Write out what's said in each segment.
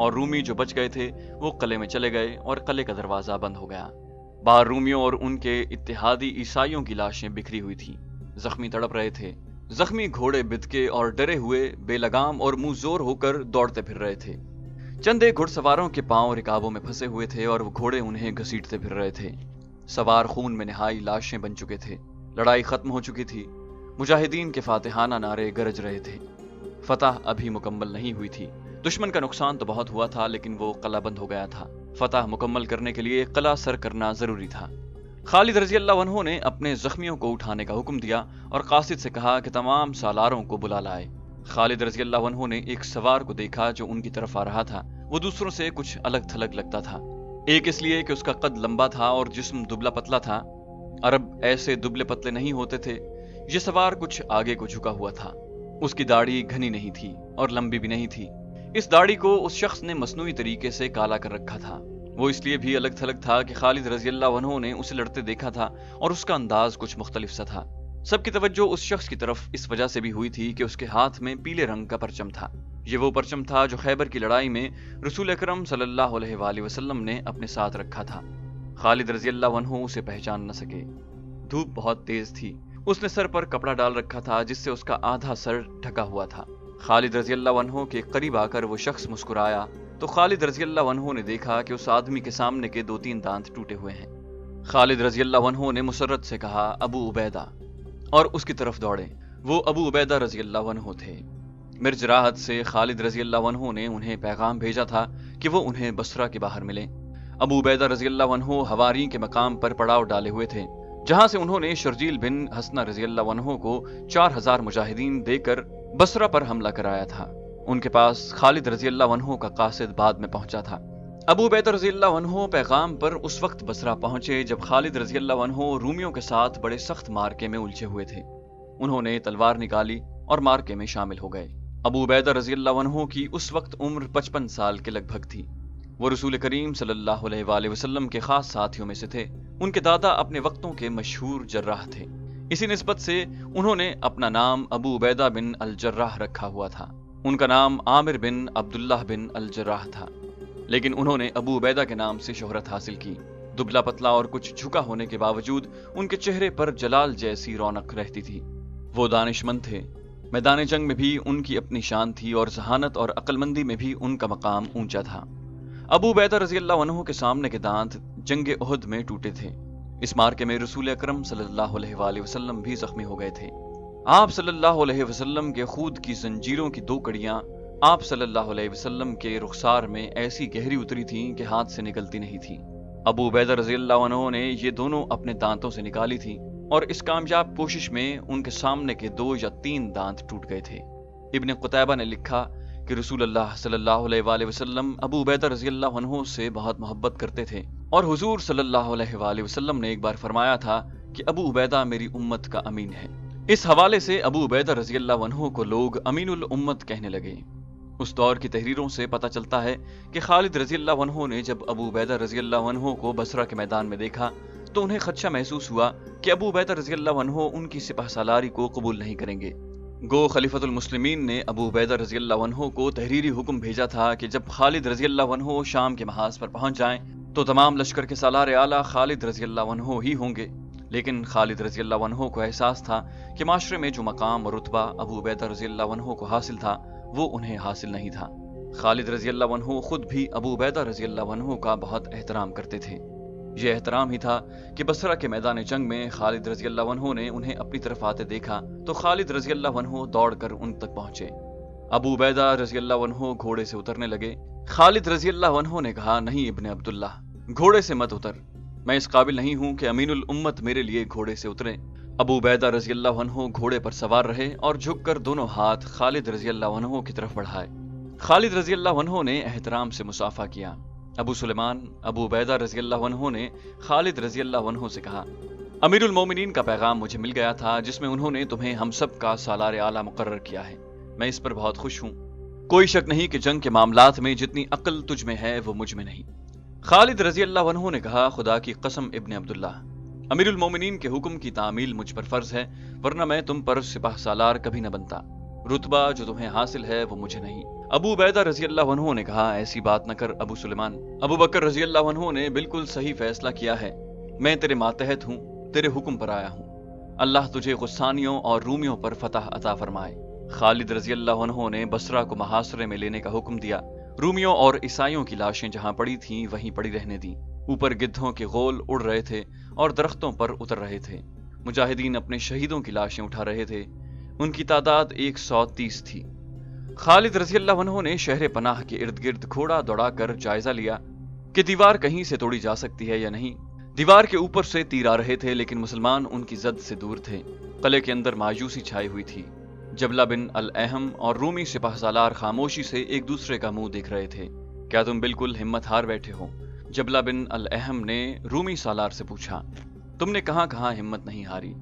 اور رومی جو بچ گئے تھے وہ قلعے میں چلے گئے اور قلعے کا دروازہ بند ہو گیا۔ باہر رومیوں اور ان کے اتحادی عیسائیوں کی لاشیں بکھری ہوئی تھیں، زخمی تڑپ رہے تھے۔ زخمی گھوڑے بدکے اور ڈرے ہوئے بے لگام اور منہ زور ہو کر دوڑتے پھر رہے تھے۔ چند ایک گھڑ سواروں کے پاؤں رکابوں میں پھنسے ہوئے تھے اور وہ گھوڑے انہیں گھسیٹتے پھر رہے تھے۔ سوار خون میں نہائی لاشیں بن چکے تھے۔ لڑائی ختم ہو چکی تھی۔ مجاہدین کے فاتحانہ نعرے گرج رہے تھے۔ فتح ابھی مکمل نہیں ہوئی تھی۔ دشمن کا نقصان تو بہت ہوا تھا لیکن وہ قلعہ بند ہو گیا تھا۔ فتح مکمل کرنے کے لیے قلعہ سر کرنا ضروری تھا۔ خالد رضی اللہ عنہ نے اپنے زخمیوں کو اٹھانے کا حکم دیا اور قاصد سے کہا کہ تمام سالاروں کو بلا لائے۔ خالد رضی اللہ عنہ نے ایک سوار کو دیکھا جو ان کی طرف آ رہا تھا۔ وہ دوسروں سے کچھ الگ تھلگ لگتا تھا، ایک اس لیے کہ اس کا قد لمبا تھا اور جسم دبلا پتلا تھا۔ عرب ایسے دبلے پتلے نہیں ہوتے تھے۔ یہ سوار کچھ آگے کو جھکا ہوا تھا۔ اس کی داڑھی گھنی نہیں تھی اور لمبی بھی نہیں تھی۔ اس داڑھی کو اس شخص نے مصنوعی طریقے سے کالا کر رکھا تھا۔ وہ اس لیے بھی الگ تھلگ تھا کہ خالد رضی اللہ عنہ نے اسے لڑتے دیکھا تھا اور اس کا انداز کچھ مختلف سا تھا۔ سب کی توجہ اس شخص کی طرف اس وجہ سے بھی ہوئی تھی کہ اس کے ہاتھ میں پیلے رنگ کا پرچم تھا۔ یہ وہ پرچم تھا جو خیبر کی لڑائی میں رسول اکرم صلی اللہ علیہ وآلہ وسلم نے اپنے ساتھ رکھا تھا۔ خالد رضی اللہ عنہ اسے پہچان نہ سکے۔ دھوپ بہت تیز تھی۔ اس نے سر پر کپڑا ڈال رکھا تھا جس سے اس کا آدھا سر ڈھکا ہوا تھا۔ خالد رضی اللہ عنہ کے قریب آ کر وہ شخص مسکرایا تو خالد رضی اللہ عنہ نے دیکھا کہ اس آدمی کے سامنے کے 2-3 دانت ٹوٹے ہوئے ہیں۔ خالد رضی اللہ عنہ نے مسرت سے کہا ابو عبیدہ، اور اس کی طرف دوڑے۔ وہ ابو عبیدہ رضی اللہ عنہ تھے۔ مرج راحت سے خالد رضی اللہ عنہ نے انہیں پیغام بھیجا تھا کہ وہ انہیں بصرہ کے باہر ملیں۔ ابو عبیدہ رضی اللہ عنہ حواری کے مقام پر پڑاؤ ڈالے ہوئے تھے، جہاں سے انہوں نے شرجیل بن حسنہ رضی اللہ عنہ کو 4000 مجاہدین دے کر بصرہ پر حملہ کرایا تھا۔ ان کے پاس خالد رضی اللہ عنہ کا قاصد بعد میں پہنچا تھا۔ ابو عبیدہ رضی اللہ عنہ پیغام پر اس وقت بصرہ پہنچے جب خالد رضی اللہ عنہ رومیوں کے ساتھ بڑے سخت مارکے میں الجھے ہوئے تھے۔ انہوں نے تلوار نکالی اور مارکے میں شامل ہو گئے۔ ابو عبیدہ رضی اللہ عنہ کی اس وقت عمر 55 سال کے لگ بھگ تھی۔ وہ رسول کریم صلی اللہ علیہ وآلہ وسلم کے خاص ساتھیوں میں سے تھے۔ ان کے دادا اپنے وقتوں کے مشہور جراح تھے، اسی نسبت سے انہوں نے اپنا نام ابو عبیدہ بن الجراح رکھا ہوا تھا۔ ان کا نام عامر بن عبداللہ بن الجراح تھا، لیکن انہوں نے ابو عبیدہ کے نام سے شہرت حاصل کی۔ دبلا پتلا اور کچھ جھکا ہونے کے باوجود ان کے چہرے پر جلال جیسی رونق رہتی تھی۔ وہ دانش مند تھے۔ میدان جنگ میں بھی ان کی اپنی شان تھی اور ذہانت اور عقل مندی میں بھی ان کا مقام اونچا تھا۔ ابو عبیدہ رضی اللہ عنہ کے سامنے کے دانت جنگ احد میں ٹوٹے تھے۔ اس مارکے میں رسول اکرم صلی اللہ علیہ وآلہ وسلم بھی زخمی ہو گئے تھے۔ آپ صلی اللہ علیہ وسلم کے خود کی زنجیروں کی 2 کڑیاں آپ صلی اللہ علیہ وسلم کے رخسار میں ایسی گہری اتری تھیں کہ ہاتھ سے نکلتی نہیں تھیں۔ ابو عبیدہ رضی اللہ عنہ نے یہ دونوں اپنے دانتوں سے نکالی تھی اور اس کامیاب کوشش میں ان کے سامنے کے 2 یا 3 دانت ٹوٹ گئے تھے۔ ابن قتیبہ نے لکھا کہ رسول اللہ صلی اللہ علیہ وآلہ وسلم ابو عبیدہ رضی اللہ عنہ سے بہت محبت کرتے تھے، اور حضور صلی اللہ علیہ وآلہ وسلم نے ایک بار فرمایا تھا کہ ابو عبیدہ میری امت کا امین ہے۔ اس حوالے سے ابو عبیدہ رضی اللہ عنہ کو لوگ امین الامت کہنے لگے۔ اس دور کی تحریروں سے پتہ چلتا ہے کہ خالد رضی اللہ عنہ نے جب ابو عبیدہ رضی اللہ عنہ کو بصرہ کے میدان میں دیکھا تو انہیں خدشہ محسوس ہوا کہ ابو عبیدہ رضی اللہ عنہ ان کی سپہ سالاری کو قبول نہیں کریں گے۔ گو خلیفۃ المسلمین نے ابو عبیدہ رضی اللہ عنہ کو تحریری حکم بھیجا تھا کہ جب خالد رضی اللہ عنہ شام کے محاذ پر پہنچ جائیں تو تمام لشکر کے سالار اعلیٰ خالد رضی اللہ عنہ ہی ہوں گے۔ لیکن خالد رضی اللہ عنہ کو احساس تھا کہ معاشرے میں جو مقام اور رتبہ ابو عبیدہ رضی اللہ عنہ کو حاصل تھا وہ انہیں حاصل نہیں تھا۔ خالد رضی اللہ عنہ خود بھی ابو عبیدہ رضی اللہ عنہ کا بہت احترام کرتے تھے۔ یہ احترام ہی تھا کہ بصرہ کے میدان جنگ میں خالد رضی اللہ عنہ نے انہیں اپنی طرف آتے دیکھا تو خالد رضی اللہ عنہ دوڑ کر ان تک پہنچے۔ ابو عبیدہ رضی اللہ عنہ گھوڑے سے اترنے لگے۔ خالد رضی اللہ عنہ نے کہا نہیں ابن عبداللہ، گھوڑے سے مت اتر، میں اس قابل نہیں ہوں کہ امین الامت میرے لیے گھوڑے سے اترے۔ ابو عبیدہ رضی اللہ عنہ گھوڑے پر سوار رہے اور جھک کر دونوں ہاتھ خالد رضی اللہ عنہ کی طرف بڑھائے۔ خالد رضی اللہ عنہ نے احترام سے مصافحہ کیا۔ ابو سلیمان ابو عبیدہ رضی اللہ عنہ نے خالد رضی اللہ عنہ سے کہا امیر المومنین کا پیغام مجھے مل گیا تھا جس میں انہوں نے تمہیں ہم سب کا سالار اعلیٰ مقرر کیا ہے، میں اس پر بہت خوش ہوں۔ کوئی شک نہیں کہ جنگ کے معاملات میں جتنی عقل تجھ میں ہے وہ مجھ میں نہیں۔ خالد رضی اللہ عنہ نے کہا خدا کی قسم ابن عبداللہ، امیر المومنین کے حکم کی تعمیل مجھ پر فرض ہے، ورنہ میں تم پر سپہ سالار کبھی نہ بنتا۔ رتبہ جو تمہیں حاصل ہے وہ مجھے نہیں۔ ابو عبیدہ رضی اللہ عنہ نے کہا ایسی بات نہ کر ابو سلیمان، ابو بکر رضی اللہ عنہ نے بالکل صحیح فیصلہ کیا ہے، میں تیرے ماتحت ہوں، تیرے حکم پر آیا ہوں، اللہ تجھے غسانیوں اور رومیوں پر فتح عطا فرمائے۔ خالد رضی اللہ عنہ نے بصرہ کو محاصرے میں لینے کا حکم دیا، رومیوں اور عیسائیوں کی لاشیں جہاں پڑی تھیں وہیں پڑی رہنے دیں، اوپر گدھوں کے غول اڑ رہے تھے اور درختوں پر اتر رہے تھے، مجاہدین اپنے شہیدوں کی لاشیں اٹھا رہے تھے، ان کی تعداد 130 تھی۔ خالد رضی اللہ عنہ نے شہر پناہ کے ارد گرد گھوڑا دوڑا کر جائزہ لیا کہ دیوار کہیں سے توڑی جا سکتی ہے یا نہیں۔ دیوار کے اوپر سے تیر آ رہے تھے لیکن مسلمان ان کی زد سے دور تھے۔ قلعے کے اندر مایوسی چھائی ہوئی تھی۔ جبلہ بن الاحم اور رومی سپہ سالار خاموشی سے ایک دوسرے کا منہ دیکھ رہے تھے۔ کیا تم بالکل ہمت ہار بیٹھے ہو؟ جبلہ بن الاحم نے رومی سالار سے پوچھا۔ تم نے کہاں کہاں ہمت نہیں ہاری؟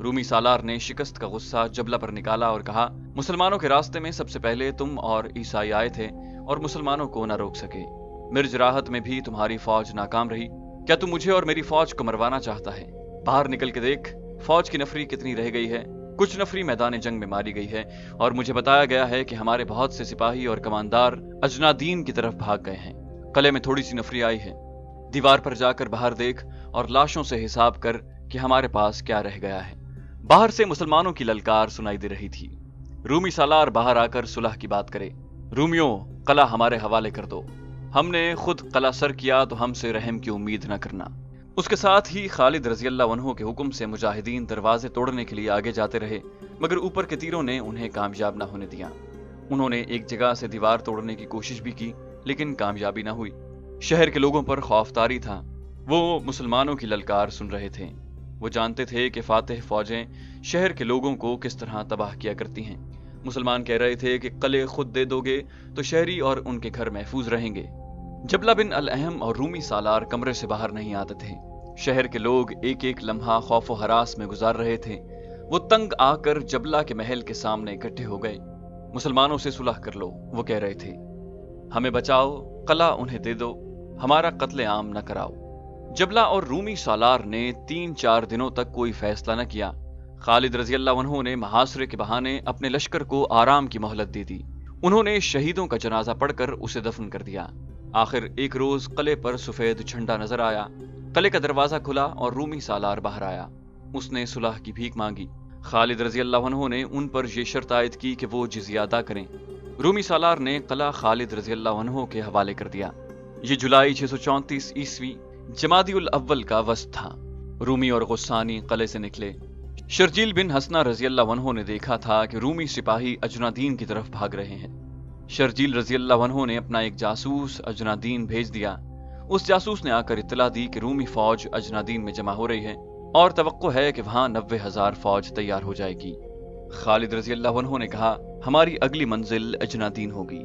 رومی سالار نے شکست کا غصہ جبلہ پر نکالا اور کہا، مسلمانوں کے راستے میں سب سے پہلے تم اور عیسائی آئے تھے اور مسلمانوں کو نہ روک سکے۔ مرج راحت میں بھی تمہاری فوج ناکام رہی۔ کیا تم مجھے اور میری فوج کو مروانا چاہتا ہے؟ باہر نکل کے دیکھ، فوج کی نفری کتنی رہ گئی ہے۔ کچھ نفری میدان جنگ میں ماری گئی ہے اور مجھے بتایا گیا ہے کہ ہمارے بہت سے سپاہی اور کماندار اجنادین کی طرف بھاگ گئے ہیں۔ قلعے میں تھوڑی سی نفری آئی ہے۔ دیوار پر جا کر باہر دیکھ اور لاشوں سے حساب کر کہ ہمارے پاس کیا رہ گیا ہے۔ باہر سے مسلمانوں کی للکار سنائی دے رہی تھی۔ رومی سالار باہر آ کر صلح کی بات کرے۔ رومیوں، قلعہ ہمارے حوالے کر دو، ہم نے خود قلعہ سر کیا تو ہم سے رحم کی امید نہ کرنا۔ اس کے ساتھ ہی خالد رضی اللہ عنہ کے حکم سے مجاہدین دروازے توڑنے کے لیے آگے جاتے رہے، مگر اوپر کے تیروں نے انہیں کامیاب نہ ہونے دیا۔ انہوں نے ایک جگہ سے دیوار توڑنے کی کوشش بھی کی لیکن کامیابی نہ ہوئی۔ شہر کے لوگوں پر خوف طاری تھا، وہ مسلمانوں کی للکار سن رہے تھے۔ وہ جانتے تھے کہ فاتح فوجیں شہر کے لوگوں کو کس طرح تباہ کیا کرتی ہیں۔ مسلمان کہہ رہے تھے کہ قلعے خود دے دو گے تو شہری اور ان کے گھر محفوظ رہیں گے۔ جبلہ بن الاحم اور رومی سالار کمرے سے باہر نہیں آتے تھے۔ شہر کے لوگ ایک ایک لمحہ خوف و ہراس میں گزار رہے تھے۔ وہ تنگ آ کر جبلہ کے محل کے سامنے اکٹھے ہو گئے۔ مسلمانوں سے صلح کر لو، وہ کہہ رہے تھے، ہمیں بچاؤ، قلعہ انہیں دے دو، ہمارا قتل عام نہ کراؤ۔ جبلہ اور رومی سالار نے 3-4 دنوں تک کوئی فیصلہ نہ کیا۔ خالد رضی اللہ عنہ نے محاصرے کے بہانے اپنے لشکر کو آرام کی مہلت دے دی۔ انہوں نے شہیدوں کا جنازہ پڑھ کر اسے دفن کر دیا۔ آخر ایک روز قلعے پر سفید جھنڈا نظر آیا۔ قلعے کا دروازہ کھلا اور رومی سالار باہر آیا۔ اس نے صلح کی بھیک مانگی۔ خالد رضی اللہ عنہ نے ان پر یہ شرط عائد کی کہ وہ جزیہ ادا کریں۔ رومی سالار نے قلعہ خالد رضی اللہ عنہ کے حوالے کر دیا۔ یہ جولائی 634 عیسوی جمادی الاول کا وسط تھا۔ رومی اور غسانی قلعے سے نکلے۔ شرجیل بن حسنہ رضی اللہ عنہ نے دیکھا تھا کہ رومی سپاہی اجنادین کی طرف بھاگ رہے ہیں۔ شرجیل رضی اللہ عنہ نے اپنا ایک جاسوس اجنادین بھیج دیا۔ اس جاسوس نے آ کر اطلاع دی کہ رومی فوج اجنادین میں جمع ہو رہی ہے اور توقع ہے کہ وہاں 90,000 فوج تیار ہو جائے گی۔ خالد رضی اللہ عنہ نے کہا، ہماری اگلی منزل اجنادین ہوگی۔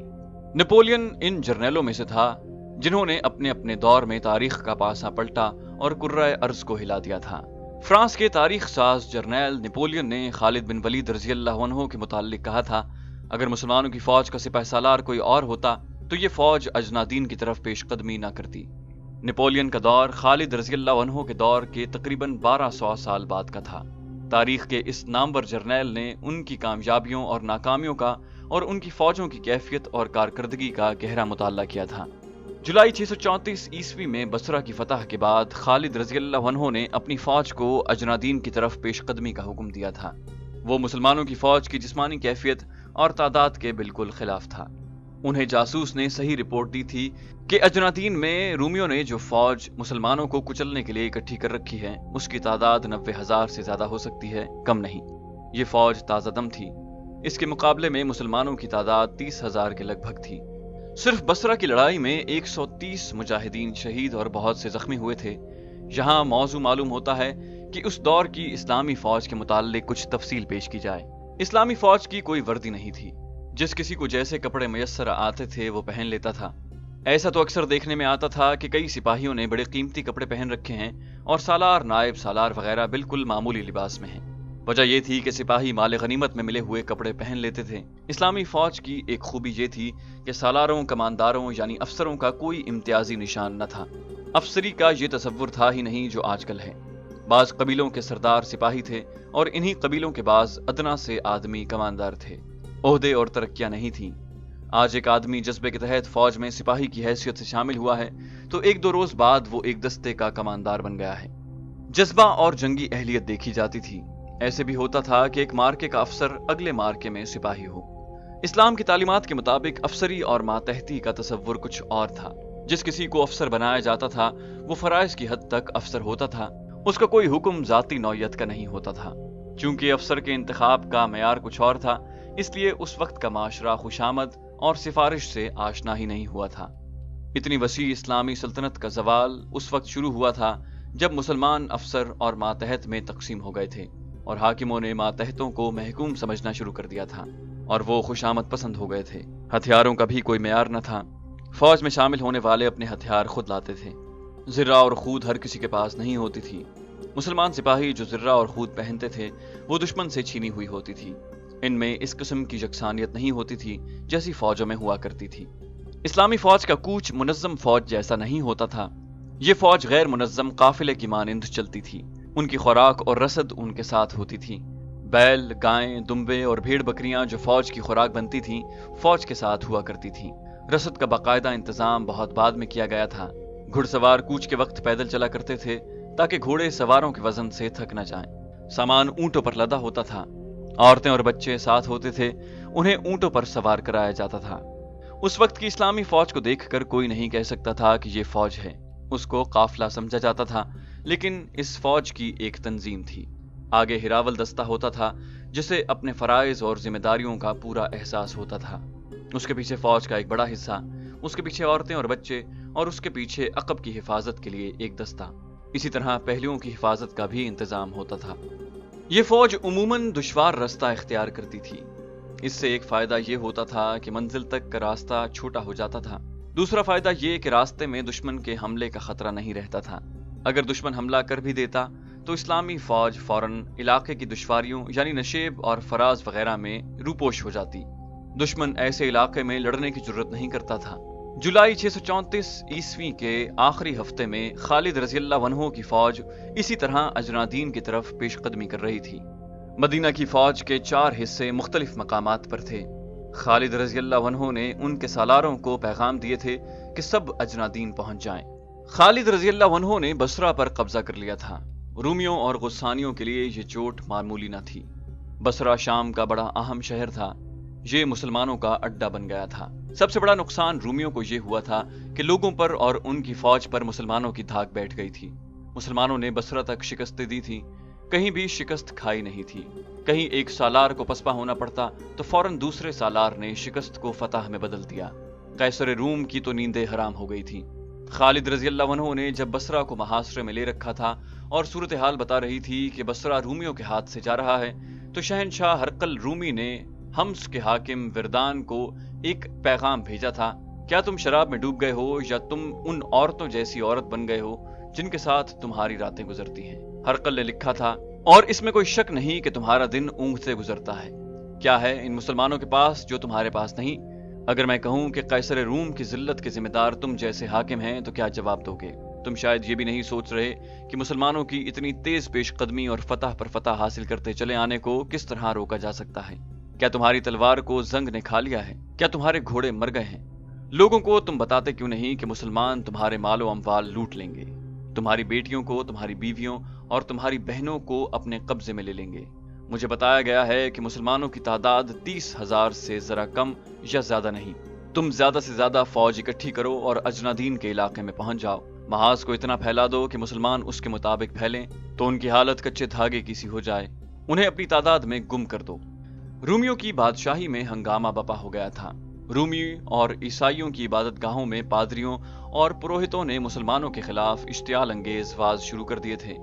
نپولین ان جرنیلوں میں سے تھا جنہوں نے اپنے اپنے دور میں تاریخ کا پاسا پلٹا اور کرۂ ارض کو ہلا دیا تھا۔ فرانس کے تاریخ ساز جرنیل نپولین نے خالد بن ولید رضی اللہ عنہ کے متعلق کہا تھا، اگر مسلمانوں کی فوج کا سپہ سالار کوئی اور ہوتا تو یہ فوج اجنادین کی طرف پیش قدمی نہ کرتی۔ نپولین کا دور خالد رضی اللہ عنہ کے دور کے تقریباً 1200 سال بعد کا تھا۔ تاریخ کے اس نامور جرنیل نے ان کی کامیابیوں اور ناکامیوں کا اور ان کی فوجوں کی کیفیت اور کارکردگی کا گہرا مطالعہ کیا تھا۔ جولائی 634 عیسوی میں بصرہ کی فتح کے بعد خالد رضی اللہ عنہ نے اپنی فوج کو اجنادین کی طرف پیش قدمی کا حکم دیا تھا۔ وہ مسلمانوں کی فوج کی جسمانی کیفیت اور تعداد کے بالکل خلاف تھا۔ انہیں جاسوس نے صحیح رپورٹ دی تھی کہ اجنادین میں رومیوں نے جو فوج مسلمانوں کو کچلنے کے لیے اکٹھی کر رکھی ہے اس کی تعداد 90,000 سے زیادہ ہو سکتی ہے، کم نہیں۔ یہ فوج تازہ دم تھی۔ اس کے مقابلے میں مسلمانوں کی تعداد 30,000 کے لگ بھگ تھی۔ صرف بصرہ کی لڑائی میں 130 مجاہدین شہید اور بہت سے زخمی ہوئے تھے۔ یہاں موضوع معلوم ہوتا ہے کہ اس دور کی اسلامی فوج کے متعلق کچھ تفصیل پیش کی جائے۔ اسلامی فوج کی کوئی وردی نہیں تھی۔ جس کسی کو جیسے کپڑے میسر آتے تھے وہ پہن لیتا تھا۔ ایسا تو اکثر دیکھنے میں آتا تھا کہ کئی سپاہیوں نے بڑے قیمتی کپڑے پہن رکھے ہیں اور سالار، نائب سالار وغیرہ بالکل معمولی لباس میں ہیں۔ وجہ یہ تھی کہ سپاہی مال غنیمت میں ملے ہوئے کپڑے پہن لیتے تھے۔ اسلامی فوج کی ایک خوبی یہ تھی کہ سالاروں، کمانداروں یعنی افسروں کا کوئی امتیازی نشان نہ تھا۔ افسری کا یہ تصور تھا ہی نہیں جو آج کل ہے۔ بعض قبیلوں کے سردار سپاہی تھے اور انہی قبیلوں کے بعض ادنا سے آدمی کماندار تھے۔ عہدے اور ترقیاں نہیں تھیں۔ آج ایک آدمی جذبے کے تحت فوج میں سپاہی کی حیثیت سے شامل ہوا ہے تو ایک دو روز بعد وہ ایک دستے کا کماندار بن گیا ہے۔ جذبہ اور جنگی اہلیت دیکھی جاتی تھی۔ ایسے بھی ہوتا تھا کہ ایک مارکے کا افسر اگلے مارکے میں سپاہی ہو۔ اسلام کی تعلیمات کے مطابق افسری اور ماتحتی کا تصور کچھ اور تھا۔ جس کسی کو افسر بنایا جاتا تھا وہ فرائض کی حد تک افسر ہوتا تھا، اس کا کوئی حکم ذاتی نوعیت کا نہیں ہوتا تھا۔ چونکہ افسر کے انتخاب کا معیار کچھ اور تھا، اس لیے اس وقت کا معاشرہ خوشامد اور سفارش سے آشنا ہی نہیں ہوا تھا۔ اتنی وسیع اسلامی سلطنت کا زوال اس وقت شروع ہوا تھا جب مسلمان افسر اور ماتحت میں تقسیم ہو گئے تھے اور حاکموں نے ماتحتوں کو محکوم سمجھنا شروع کر دیا تھا اور وہ خوشامد پسند ہو گئے تھے۔ ہتھیاروں کا بھی کوئی معیار نہ تھا۔ فوج میں شامل ہونے والے اپنے ہتھیار خود لاتے تھے۔ زرہ اور خود ہر کسی کے پاس نہیں ہوتی تھی۔ مسلمان سپاہی جو زرہ اور خود پہنتے تھے وہ دشمن سے چھینی ہوئی ہوتی تھی۔ ان میں اس قسم کی یکسانیت نہیں ہوتی تھی جیسی فوجوں میں ہوا کرتی تھی۔ اسلامی فوج کا کوچ منظم فوج جیسا نہیں ہوتا تھا۔ یہ فوج غیر منظم قافلے کی مانند چلتی تھی۔ ان کی خوراک اور رسد ان کے ساتھ ہوتی تھی۔ بیل، گائیں، دمبے اور بھیڑ بکریاں جو فوج کی خوراک بنتی تھیں، فوج کے ساتھ ہوا کرتی تھیں۔ رسد کا باقاعدہ انتظام بہت بعد میں کیا گیا تھا۔ گھڑ سوار کوچ کے وقت پیدل چلا کرتے تھے تاکہ گھوڑے سواروں کے وزن سے تھک نہ جائیں۔ سامان اونٹوں پر لدا ہوتا تھا۔ عورتیں اور بچے ساتھ ہوتے تھے، انہیں اونٹوں پر سوار کرایا جاتا تھا۔ اس وقت کی اسلامی فوج کو دیکھ کر کوئی نہیں کہہ سکتا تھا کہ یہ فوج ہے، اس کو قافلہ سمجھا جاتا تھا، لیکن اس فوج کی ایک تنظیم تھی۔ آگے ہراول دستہ ہوتا تھا جسے اپنے فرائض اور ذمہ داریوں کا پورا احساس ہوتا تھا۔ اس کے پیچھے فوج کا ایک بڑا حصہ، اس کے پیچھے عورتیں اور بچے، اور اس کے پیچھے عقب کی حفاظت کے لیے ایک دستہ۔ اسی طرح پہلوؤں کی حفاظت کا بھی انتظام ہوتا تھا۔ یہ فوج عموماً دشوار راستہ اختیار کرتی تھی۔ اس سے ایک فائدہ یہ ہوتا تھا کہ منزل تک کا راستہ چھوٹا ہو جاتا تھا۔ دوسرا فائدہ یہ کہ راستے میں دشمن کے حملے کا خطرہ نہیں رہتا تھا۔ اگر دشمن حملہ کر بھی دیتا تو اسلامی فوج فوراً علاقے کی دشواریوں یعنی نشیب اور فراز وغیرہ میں روپوش ہو جاتی۔ دشمن ایسے علاقے میں لڑنے کی جرت نہیں کرتا تھا۔ جولائی 634 عیسوی کے آخری ہفتے میں خالد رضی اللہ عنہ کی فوج اسی طرح اجنادین کی طرف پیش قدمی کر رہی تھی۔ مدینہ کی فوج کے 4 حصے مختلف مقامات پر تھے۔ خالد رضی اللہ عنہ نے ان کے سالاروں کو پیغام دیے تھے کہ سب اجنادین پہنچ جائیں۔ خالد رضی اللہ عنہ نے بصرہ پر قبضہ کر لیا تھا۔ رومیوں اور غسانیوں کے لیے یہ چوٹ معمولی نہ تھی۔ بصرہ شام کا بڑا اہم شہر تھا۔ یہ مسلمانوں کا اڈا بن گیا تھا۔ سب سے بڑا نقصان رومیوں کو یہ ہوا تھا کہ لوگوں پر اور ان کی فوج پر مسلمانوں کی دھاک بیٹھ گئی تھی۔ مسلمانوں نے بصرہ تک شکستیں دی تھی، کہیں بھی شکست کھائی نہیں تھی۔ کہیں ایک سالار کو پسپا ہونا پڑتا تو فوراً دوسرے سالار نے شکست کو فتح میں بدل دیا۔ قیصر روم کی تو نیندیں حرام ہو گئی تھی۔ خالد رضی اللہ عنہ نے جب بصرہ کو محاصرے میں لے رکھا تھا اور صورتحال بتا رہی تھی کہ بصرہ رومیوں کے ہاتھ سے جا رہا ہے، تو شہنشاہ ہرقل رومی نے حمص کے حاکم وردان کو ایک پیغام بھیجا تھا، کیا تم شراب میں ڈوب گئے ہو یا تم ان عورتوں جیسی عورت بن گئے ہو جن کے ساتھ تمہاری راتیں گزرتی ہیں؟ ہرقل نے لکھا تھا، اور اس میں کوئی شک نہیں کہ تمہارا دن اونگتے گزرتا ہے۔ کیا ہے ان مسلمانوں کے پاس جو تمہارے پاس نہیں؟ اگر میں کہوں کہ قیصر روم کی ذلت کے ذمہ دار تم جیسے حاکم ہیں تو کیا جواب دو گے؟ تم شاید یہ بھی نہیں سوچ رہے کہ مسلمانوں کی اتنی تیز پیش قدمی اور فتح پر فتح حاصل کرتے چلے آنے کو کس طرح روکا جا سکتا ہے۔ کیا تمہاری تلوار کو زنگ نے کھا لیا ہے؟ کیا تمہارے گھوڑے مر گئے ہیں؟ لوگوں کو تم بتاتے کیوں نہیں کہ مسلمان تمہارے مال و اموال لوٹ لیں گے، تمہاری بیٹیوں کو، تمہاری بیویوں اور تمہاری بہنوں کو اپنے قبضے میں لے لیں گے؟ مجھے بتایا گیا ہے کہ مسلمانوں کی تعداد 30,000 سے ذرا کم یا زیادہ نہیں۔ تم زیادہ سے زیادہ فوج اکٹھی کرو اور اجنادین کے علاقے میں پہنچ جاؤ۔ محاذ کو اتنا پھیلا دو کہ مسلمان اس کے مطابق پھیلیں تو ان کی حالت کچے دھاگے کی سی ہو جائے۔ انہیں اپنی تعداد میں گم کر دو۔ رومیوں کی بادشاہی میں ہنگامہ بپا ہو گیا تھا۔ رومی اور عیسائیوں کی عبادت گاہوں میں پادریوں اور پروہتوں نے مسلمانوں کے خلاف اشتعال انگیز واز شروع کر دیے تھے۔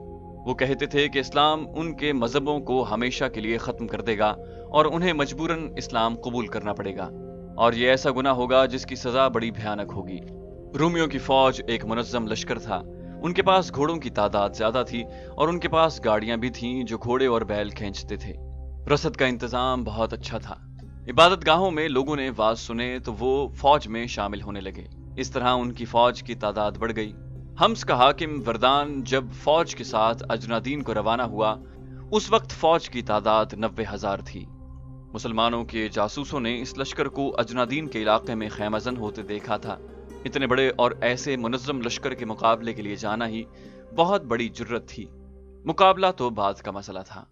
وہ کہتے تھے کہ اسلام ان کے مذہبوں کو ہمیشہ کے لیے ختم کر دے گا اور انہیں مجبوراً اسلام قبول کرنا پڑے گا، اور یہ ایسا گناہ ہوگا جس کی سزا بڑی بھیانک ہوگی۔ رومیوں کی فوج ایک منظم لشکر تھا۔ ان کے پاس گھوڑوں کی تعداد زیادہ تھی اور ان کے پاس گاڑیاں بھی تھیں جو گھوڑے اور بیل کھینچتے تھے۔ رسد کا انتظام بہت اچھا تھا۔ عبادت گاہوں میں لوگوں نے واز سنے تو وہ فوج میں شامل ہونے لگے۔ اس طرح ان کی فوج کی تعداد بڑھ گئی۔ حمص کا حاکم وردان جب فوج کے ساتھ اجنادین کو روانہ ہوا، اس وقت فوج کی تعداد 90,000 تھی۔ مسلمانوں کے جاسوسوں نے اس لشکر کو اجنادین کے علاقے میں خیمہ زن ہوتے دیکھا تھا۔ اتنے بڑے اور ایسے منظم لشکر کے مقابلے کے لیے جانا ہی بہت بڑی جرت تھی۔ مقابلہ تو بعد کا مسئلہ تھا۔